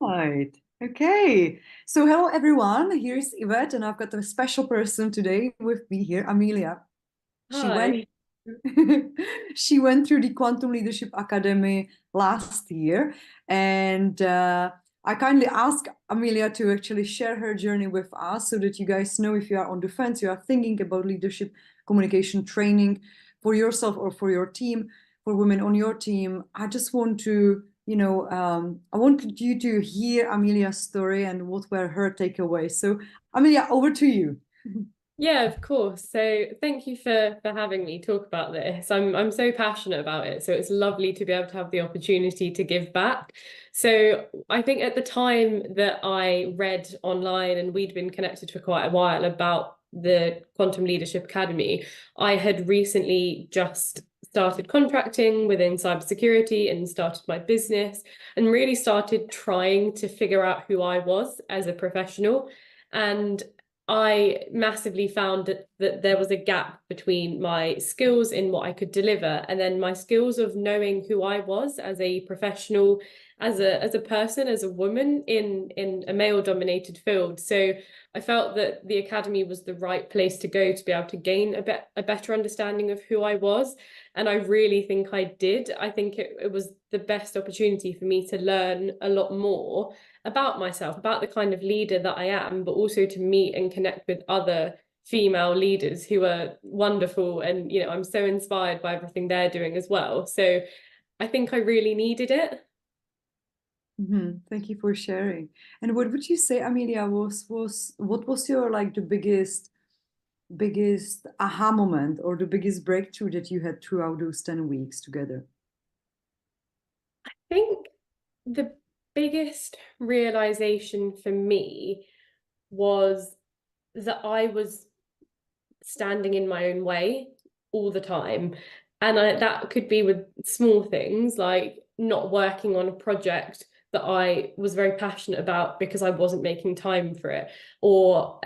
Right. Okay. So hello everyone. Here's Yvette, and I've got a special person today with me here, Amelia. She went Hi. she went through the Quantum Leadership Academy last year, and I kindly asked Amelia to actually share her journey with us so that you guys know if you are on the fence, you are thinking about leadership communication training for yourself or for your team, for women on your team. I just want to, I wanted you to hear Amelia's story and what were her takeaways. So, Amelia, over to you. Yeah, of course. So thank you for having me talk about this. I'm so passionate about it. So it's lovely to be able to have the opportunity to give back. So I think at the time that I read online and we'd been connected for quite a while about the Quantum Leadership Academy, I had recently just started contracting within cybersecurity and started my business and really started trying to figure out who I was as a professional. And I massively found that there was a gap between my skills in what I could deliver and then my skills of knowing who I was as a professional, as a person, as a woman in a male-dominated field. So I felt that the academy was the right place to go to be able to gain a better understanding of who I was. And I really think I did. I think it was the best opportunity for me to learn a lot more about myself, about the kind of leader that I am, but also to meet and connect with other female leaders who are wonderful. And, I'm so inspired by everything they're doing as well. So I think I really needed it. Thank you for sharing. And what would you say, Amelia, was what was your like the biggest aha moment or the biggest breakthrough that you had throughout those 10 weeks together? I think the biggest realization for me was that I was standing in my own way all the time. And that could be with small things like not working on a project that I was very passionate about because I wasn't making time for it, or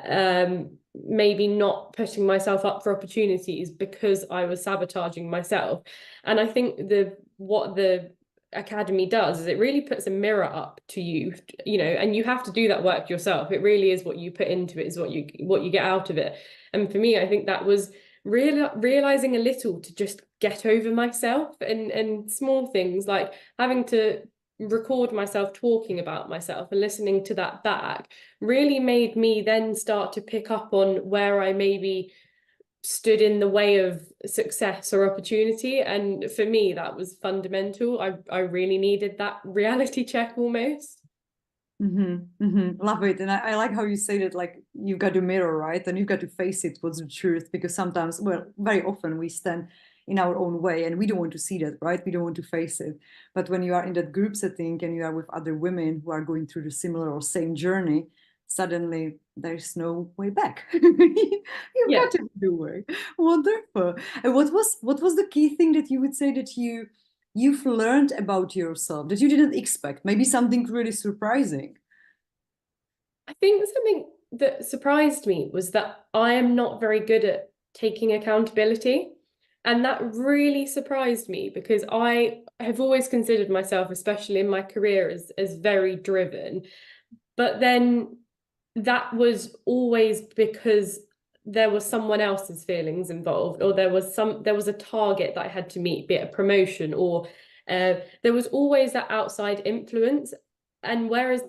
maybe not putting myself up for opportunities because I was sabotaging myself. And I think what the academy does is it really puts a mirror up to you, and you have to do that work yourself. It really is what you put into it is what you get out of it. And for me, I think that was realizing a little to just get over myself and small things like having to record myself talking about myself and listening to that back really made me then start to pick up on where I maybe stood in the way of success or opportunity. And for me, that was fundamental. I really needed that reality check almost. Love it. And I like how you say that, like, you've got to mirror, right? And you've got to face it, what's the truth, because sometimes, well, very often we stand in our own way and we don't want to see that, right? We don't want to face it. But when you are in that group setting and you are with other women who are going through the similar or same journey, suddenly there's no way back. You've Yeah. got to do way. Wonderful. And what was the key thing that you would say that you've learned about yourself that you didn't expect? Maybe something really surprising. I think something that surprised me was that I am not very good at taking accountability. And that really surprised me because I have always considered myself, especially in my career, as very driven. But then that was always because there was someone else's feelings involved, or there was a target that I had to meet, be it a promotion or there was always that outside influence. And whereas,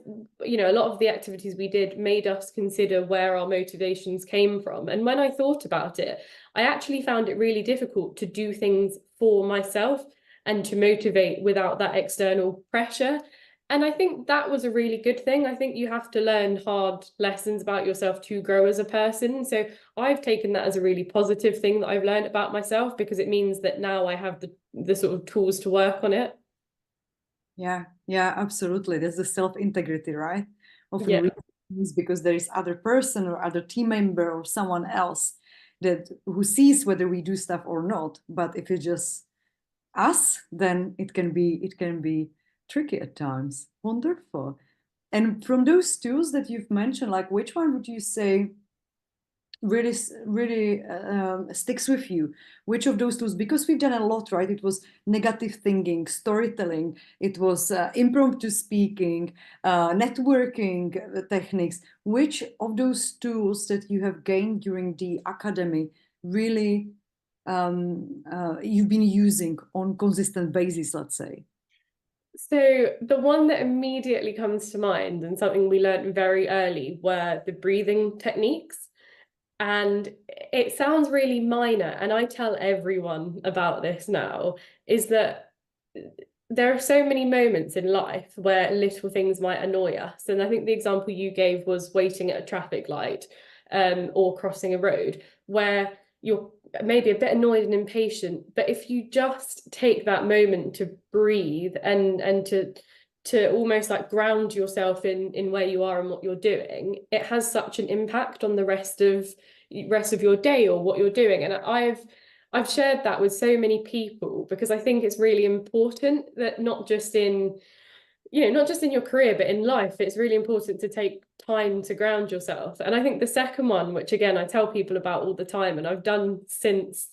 a lot of the activities we did made us consider where our motivations came from. And when I thought about it, I actually found it really difficult to do things for myself and to motivate without that external pressure. And I think that was a really good thing. I think you have to learn hard lessons about yourself to grow as a person. So I've taken that as a really positive thing that I've learned about myself because it means that now I have the sort of tools to work on it. Yeah, yeah, absolutely. There's the self-integrity, right? Often Yeah. reasons because there is other person or other team member or someone else that who sees whether we do stuff or not. But if it's just us, then it can be tricky at times. Wonderful. And from those tools that you've mentioned, like which one would you say really sticks with you? Which of those tools? Because we've done a lot, right? It was negative thinking, storytelling, it was impromptu speaking, networking techniques. Which of those tools that you have gained during the academy really you've been using on consistent basis, let's say? So the one that immediately comes to mind, and something we learned very early, were the breathing techniques. And it sounds really minor, and I tell everyone about this now, is that there are so many moments in life where little things might annoy us. And I think the example you gave was waiting at a traffic light, or crossing a road, where you're maybe a bit annoyed and impatient, but if you just take that moment to breathe and to almost like ground yourself in where you are and what you're doing, it has such an impact on the rest of your day or what you're doing. And I've shared that with so many people, because I think it's really important that not just in your career, but in life, it's really important to take time to ground yourself. And I think the second one, which again I tell people about all the time, and I've done since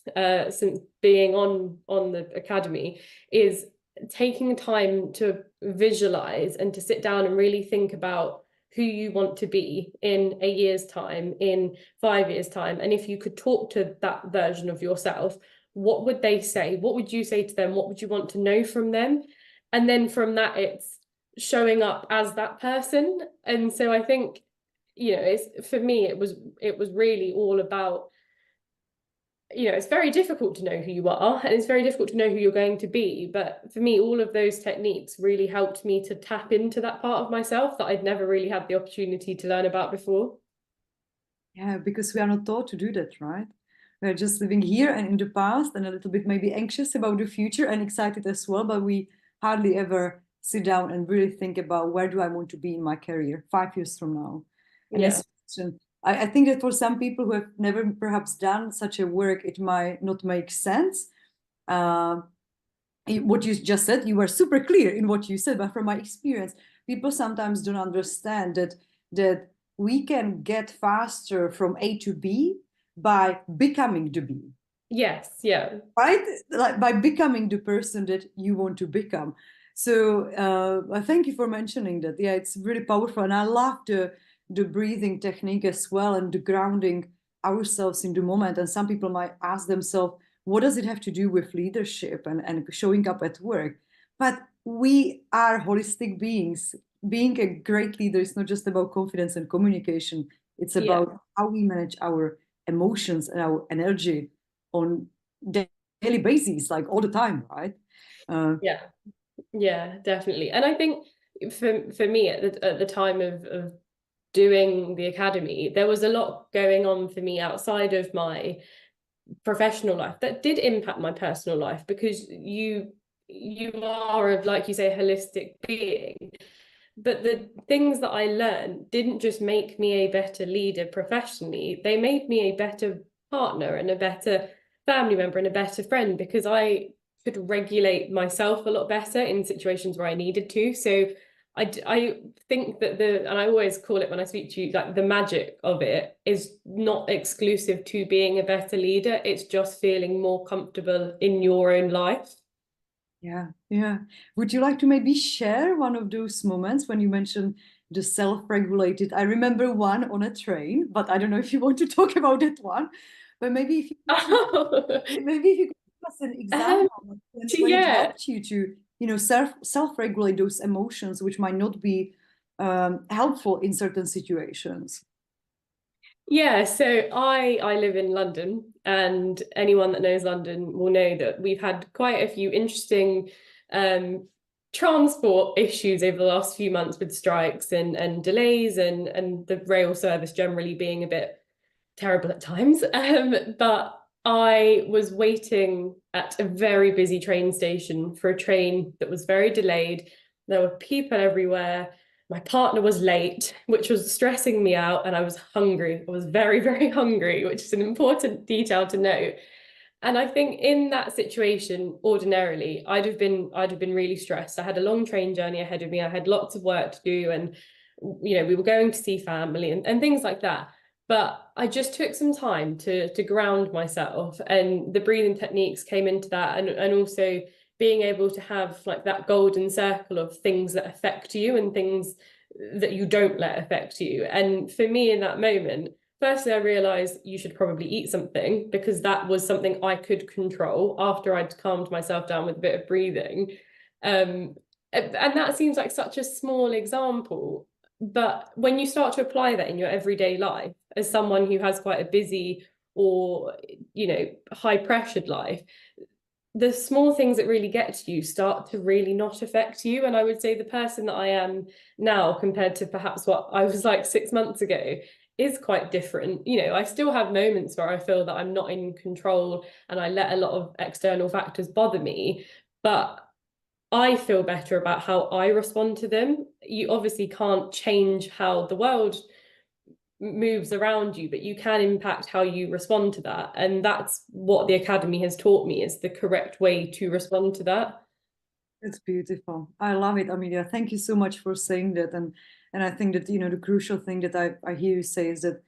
being on the academy, is taking time to visualize and to sit down and really think about who you want to be in a year's time, in 5 years' time. And if you could talk to that version of yourself, what would they say? What would you say to them? What would you want to know from them? And then from that, it's showing up as that person. And so I think, for me, it was really all about, it's very difficult to know who you are, and it's very difficult to know who you're going to be. But for me, all of those techniques really helped me to tap into that part of myself that I'd never really had the opportunity to learn about before. Yeah, because we are not taught to do that, right? We're just living here and in the past, and a little bit maybe anxious about the future and excited as well, but we hardly ever sit down and really think about, where do I want to be in my career 5 years from now? And Yeah. I think that for some people who have never perhaps done such a work, it might not make sense. What you just said, you were super clear in what you said, but from my experience, people sometimes don't understand that we can get faster from A to B by becoming the B. Yes. Yeah. Right? Like by becoming the person that you want to become. So thank you for mentioning that. Yeah, it's really powerful. And I love the breathing technique as well, and the grounding ourselves in the moment. And some people might ask themselves, what does it have to do with leadership and showing up at work? But we are holistic beings. Being a great leader is not just about confidence and communication. It's about how we manage our emotions and our energy on daily basis, like all the time, right? Yeah, definitely. And I think for me at the time of doing the academy, there was a lot going on for me outside of my professional life that did impact my personal life, because you are, like you say, a holistic being. But the things that I learned didn't just make me a better leader professionally, they made me a better partner and a better family member and a better friend, because I could regulate myself a lot better in situations where I needed to. So I think that and I always call it when I speak to you, like the magic of it is not exclusive to being a better leader. It's just feeling more comfortable in your own life. Yeah, yeah. Would you like to maybe share one of those moments when you mentioned the self-regulated? I remember one on a train, but I don't know if you want to talk about that one. But maybe if you maybe if you could give us an example when it Yeah. helped you to, self-regulate those emotions, which might not be helpful in certain situations. Yeah, so I live in London, and anyone that knows London will know that we've had quite a few interesting transport issues over the last few months, with strikes and delays, and the rail service generally being a bit terrible at times. But I was waiting at a very busy train station for a train that was very delayed. There were people everywhere. My partner was late, which was stressing me out, and I was hungry. I was very, very hungry, which is an important detail to note. And I think in that situation, ordinarily, I'd have been really stressed. I had a long train journey ahead of me. I had lots of work to do, and we were going to see family and things like that. But I just took some time to ground myself, and the breathing techniques came into that, and also being able to have like that golden circle of things that affect you and things that you don't let affect you. And for me in that moment, firstly, I realized you should probably eat something, because that was something I could control after I'd calmed myself down with a bit of breathing. And that seems like such a small example, but when you start to apply that in your everyday life, as someone who has quite a busy or, high pressured life, the small things that really get to you start to really not affect you. And I would say the person that I am now compared to perhaps what I was like 6 months ago is quite different. I still have moments where I feel that I'm not in control and I let a lot of external factors bother me, but I feel better about how I respond to them. You obviously can't change how the world moves around you, but you can impact how you respond to that. And that's what the Academy has taught me, is the correct way to respond to that. It's beautiful. I love it, Amelia. Thank you so much for saying that. And I think that, the crucial thing that I hear you say is that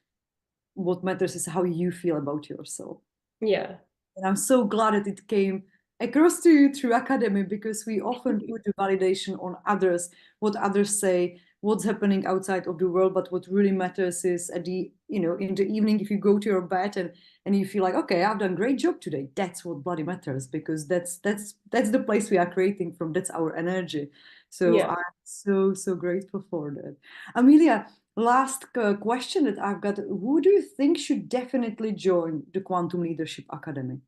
what matters is how you feel about yourself. Yeah. And I'm so glad that it came across to you through Academy, because we often put the validation on others, what others say, what's happening outside of the world. But what really matters is in the evening, if you go to your bed and you feel like, okay, I've done a great job today. That's what bloody matters, because that's the place we are creating from. That's our energy. So Yeah. I'm so grateful for that. Amelia, last question that I've got: who do you think should definitely join the Quantum Leadership Academy?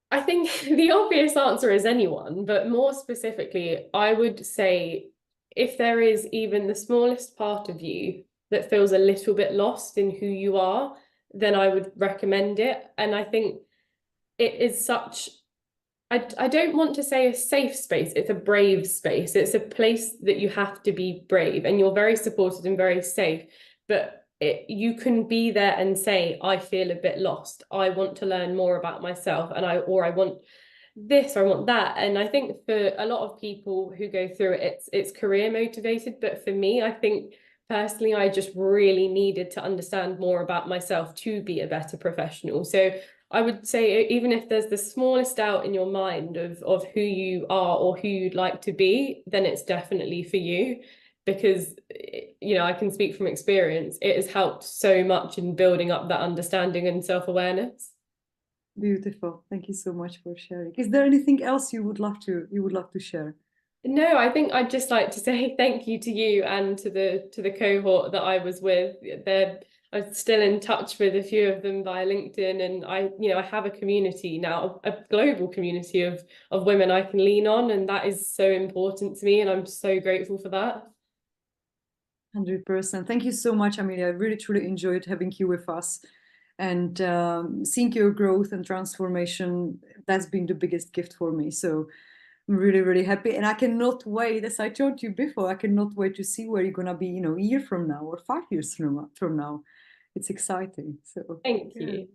I think the obvious answer is anyone, but more specifically, I would say if there is even the smallest part of you that feels a little bit lost in who you are, then I would recommend it. And I think it is such, I don't want to say a safe space, it's a brave space. It's a place that you have to be brave, and you're very supported and very safe, but you can be there and say, I feel a bit lost. I want to learn more about myself, and I want this, or I want that. And I think for a lot of people who go through it, it's career motivated. But for me, I think personally, I just really needed to understand more about myself to be a better professional. So I would say, even if there's the smallest doubt in your mind of who you are or who you'd like to be, then it's definitely for you. Because, I can speak from experience, it has helped so much in building up that understanding and self-awareness. Beautiful. Thank you so much for sharing. Is there anything else you would love to share? No, I think I'd just like to say thank you to you and to the cohort that I was with. I'm still in touch with a few of them via LinkedIn, and I have a community now, a global community of women I can lean on, and that is so important to me, and I'm so grateful for that. 100%. Thank you so much, Amelia. I really truly enjoyed having you with us, and seeing your growth and transformation. That's been the biggest gift for me. So I'm really, really happy. And I cannot wait, as I told you before, I cannot wait to see where you're going to be, a year from now or 5 years from now. It's exciting. So Thank yeah. you. Thank you.